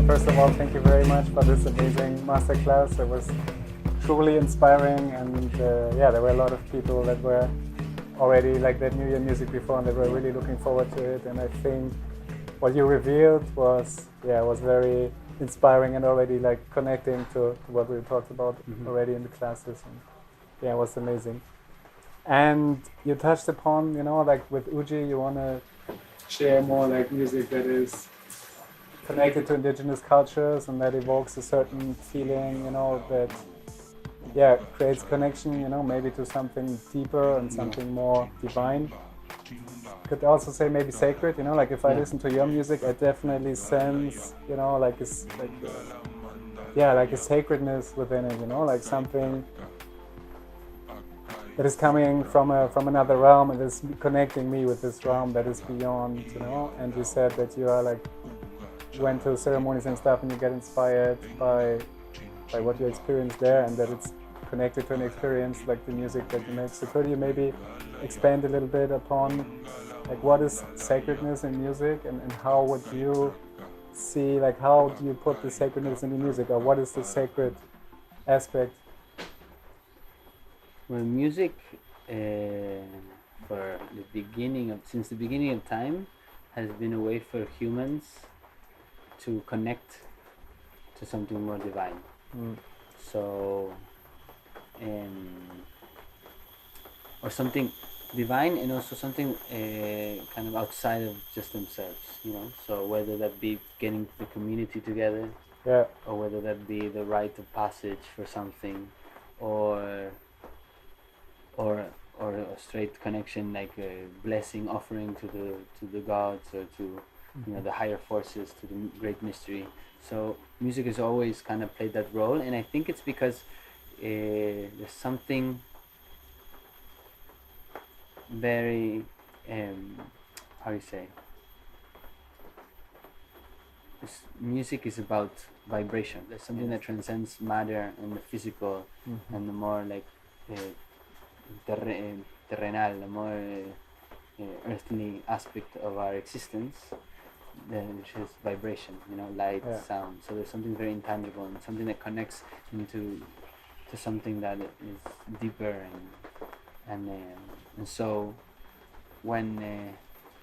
First of all, thank you very much for this amazing masterclass. It was truly inspiring, and there were a lot of people that were already like that knew your music before, and they were really looking forward to it. And I think what you revealed was very inspiring and already like connecting to what we talked about already in the classes. And it was amazing. And you touched upon, like with Uji, you want to share more like music that is connected to indigenous cultures and that evokes a certain feeling, that creates connection, maybe to something deeper and something more divine. Could also say maybe sacred, like if I listen to your music, I definitely sense, like a sacredness within it, like something that is coming from another realm and is connecting me with this realm that is beyond, And you said that you are like went to ceremonies and stuff, and you get inspired by what you experienced there, and that it's connected to an experience like the music that you make. So could you maybe expand a little bit upon like what is sacredness in music, and how would you see, like how do you put the sacredness in the music, or what is the sacred aspect? Well, music since the beginning of time has been a way for humans to connect to something more divine. So, or something divine, and also something kind of outside of just themselves, So whether that be getting the community together, or whether that be the rite of passage for something, or a straight connection, like a blessing offering to the gods, or to the higher forces, to the great mystery. So music has always kind of played that role, and I think it's because there's something very music is about vibration. There's something that transcends matter and the physical, and the more like terrenal, the more earthly aspect of our existence, which is vibration, light, sound. So there's something very intangible and something that connects to something that is deeper, and so when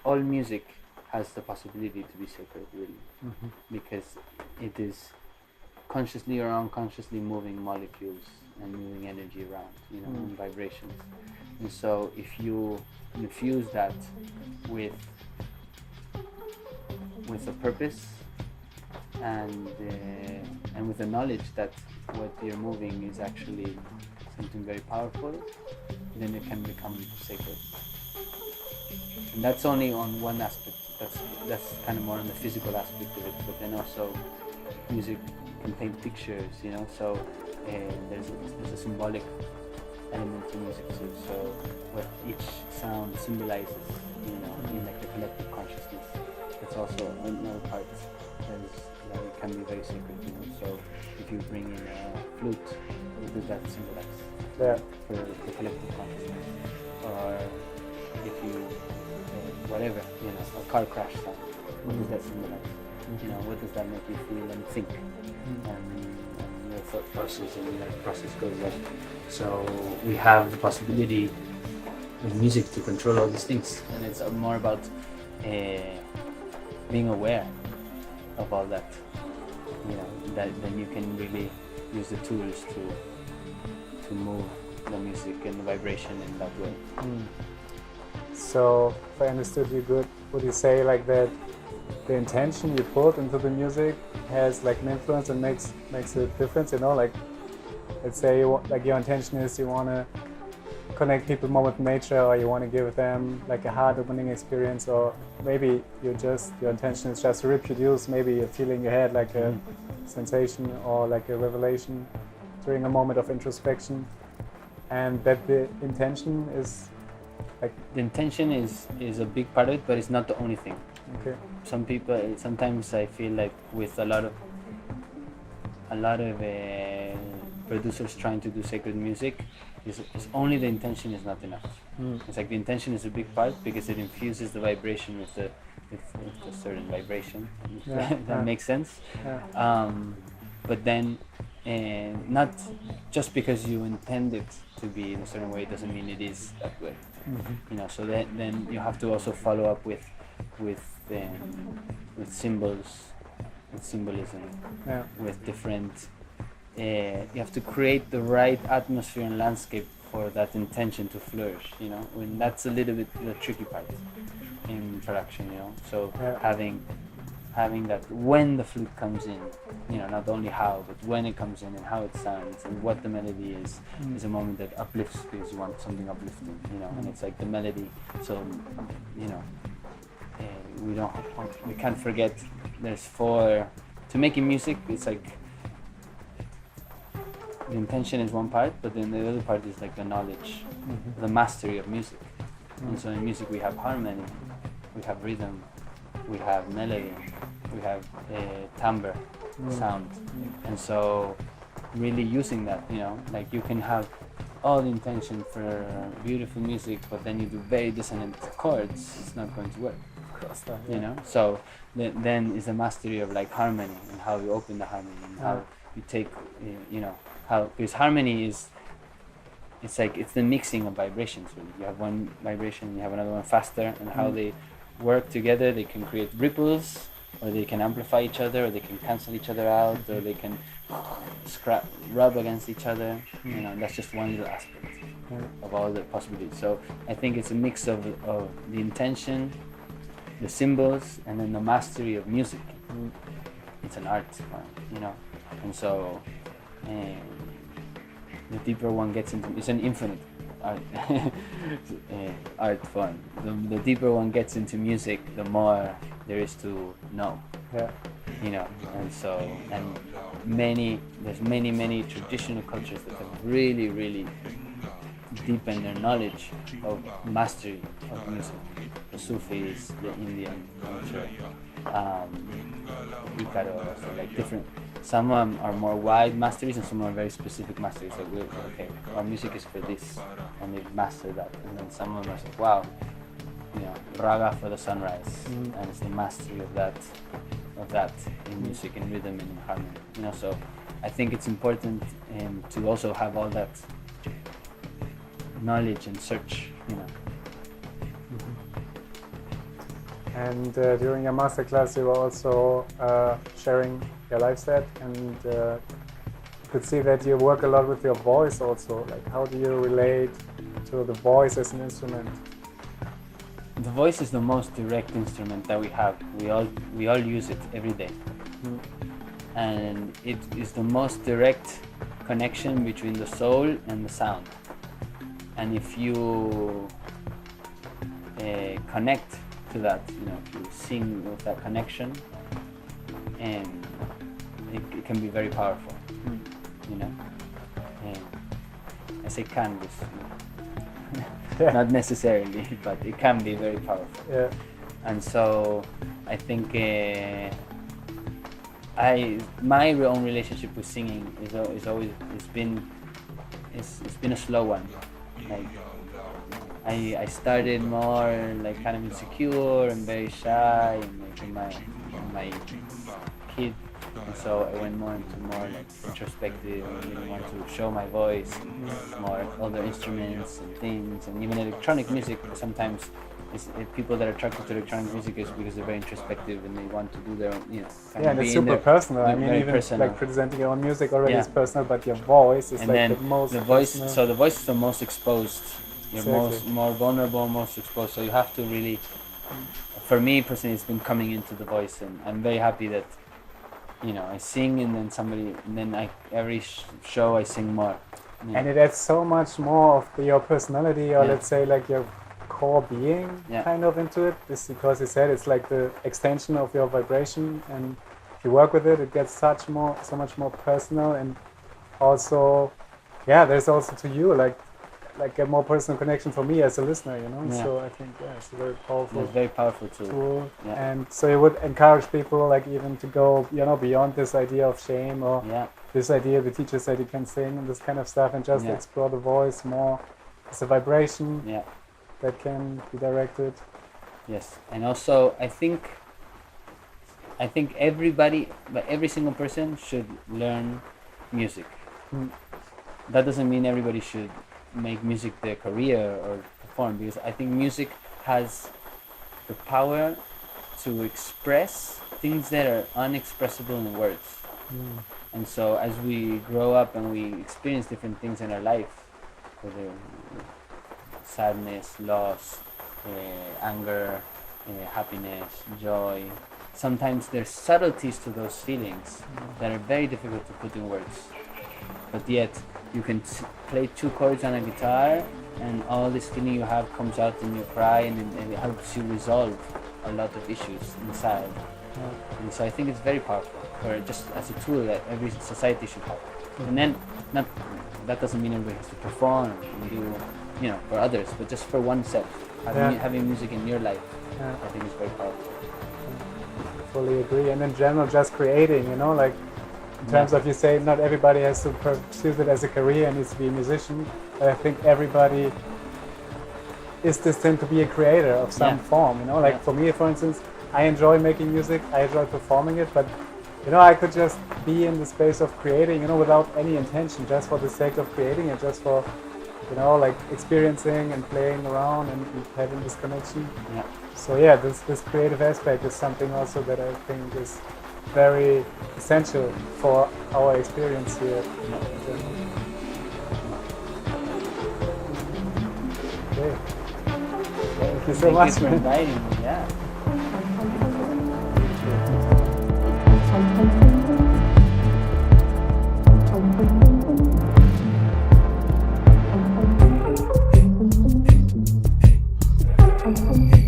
all music has the possibility to be sacred, really, because it is consciously or unconsciously moving molecules and moving energy around, and vibrations. And so if you infuse that with a purpose, and with the knowledge that what you're moving is actually something very powerful, then it can become sacred. And that's only on one aspect. That's kind of more on the physical aspect of it. But then also, music can paint pictures, So there's a symbolic element to music too. So what each sound symbolizes, in like the collective consciousness. That's also another part that it can be very sacred, So if you bring in a flute, what does that symbolize? For the collective consciousness. Or if you, whatever, a car crash sound, what does that symbolize? What does that make you feel and think? And your thought process and your process goes up. So we have the possibility with music to control all these things, and it's more about being aware of all that, that then you can really use the tools to move the music and the vibration in that way. So if I understood you good, would you say like that the intention you put into the music has like an influence and makes a difference, like let's say like your intention is you want to connect people more with nature, or you want to give them like a heart-opening experience, or maybe your intention is just to reproduce maybe a feeling you had, like a sensation or like a revelation during a moment of introspection, and that the intention is like... The intention is a big part of it, but it's not the only thing. Okay. Sometimes I feel like with a lot of producers trying to do sacred music, is only the intention is not enough. It's like the intention is a big part because it infuses the vibration with with a certain vibration. Yeah, That yeah. makes sense. Yeah. But then, not just because you intend it to be in a certain way doesn't mean it is that way. So then you have to also follow up with with symbols, with symbolism, Yeah. with different. You have to create the right atmosphere and landscape for that intention to flourish. When that's a little bit the tricky part in production. So Yeah. having that when the flute comes in, not only how, but when it comes in and how it sounds and what the melody is a moment that uplifts because you want something uplifting, and it's like the melody. So, we can't forget there's to making music, it's like the intention is one part, but then the other part is like the knowledge, the mastery of music. And so in music we have harmony, we have rhythm, we have melody, we have timbre, sound. And so really using that, like you can have all the intention for beautiful music, but then you do very dissonant chords, it's not going to work. So then is the mastery of like harmony and how you open the harmony and how you take, because harmony it's the mixing of vibrations really. You have one vibration, you have another one faster, and how they work together, they can create ripples, or they can amplify each other, or they can cancel each other out, or they can rub against each other. That's just one little aspect of all the possibilities. So I think it's a mix of the intention, the symbols, and then the mastery of music. It's an art form, and so the deeper one gets into, it's an infinite art art form. The deeper one gets into music, the more there is to know. Yeah. And so there's many traditional cultures that have really, really deepened their knowledge of mastery of music. The Sufis, the Indian culture, Icaro, so like different. Some of them are more wide masteries, and some are very specific masteries. Like, our music is for this, and they've mastered that. And then some of them are like, wow, raga for the sunrise, and it's the mastery of that in music, in rhythm, and in harmony. So I think it's important to also have all that knowledge and search. And during your masterclass, you were also sharing your live set, and you could see that you work a lot with your voice also. Like, how do you relate to the voice as an instrument? The voice is the most direct instrument that we have. We all use it every day, and it is the most direct connection between the soul and the sound. And if you connect to that, if you sing with that connection, and it can be very powerful. And I say can, not necessarily, but it can be very powerful. Yeah. And so I think my own relationship with singing it's been a slow one. Like I started more like kind of insecure and very shy, and like in my kid, and so I went more into like introspective. I really want to show my voice, more other instruments and things, and even electronic music. Sometimes people that are attracted to electronic music is because they're very introspective and they want to do their own, and it's super personal. I mean, even personal. Like presenting your own music already is personal, but your voice is and like then the most the voice. personal. So the voice is the most exposed. You're Exactly. more vulnerable, most exposed. So you have to really. For me personally, it's been coming into the voice, and I'm very happy that I sing, and then every show I sing more. And it adds so much more of your personality, or Yeah. let's say like your core being kind of into it. This because you said it's like the extension of your vibration, and if you work with it, it gets so much more personal, and also, there's also to you like a more personal connection for me as a listener, Yeah. So I think it's a very powerful It's very powerful tool. tool. Yeah. And so you would encourage people like even to go beyond this idea of shame, or this idea the teacher said you can sing and this kind of stuff, and just explore the voice more as a vibration that can be directed. Yes, and also I think everybody, but every single person should learn music. Mm. That doesn't mean everybody should make music their career or perform, because I think music has the power to express things that are unexpressible in words. Mm. And so as we grow up and we experience different things in our life, whether sadness, loss, anger, happiness, joy, sometimes there's subtleties to those feelings that are very difficult to put in words. But yet you can play 2 chords on a guitar and all this feeling you have comes out in your cry, and it helps you resolve a lot of issues inside. Yeah. And so I think it's very powerful, or just as a tool that every society should have. And then, that doesn't mean everybody has to perform and do, for others, but just for oneself. Having music in your life, I think is very powerful. Fully agree. And in general, just creating, like in terms of, you say not everybody has to pursue it as a career and needs to be a musician, but I think everybody is destined to be a creator of some form, for me, for instance, I enjoy making music, I enjoy performing it, but I could just be in the space of creating, without any intention, just for the sake of creating it, just for, experiencing and playing around and having this connection. Yeah. So this creative aspect is something also that I think is very essential for our experience here. Okay. Thank you so much. Thank you for inviting me. Yeah. Thank you.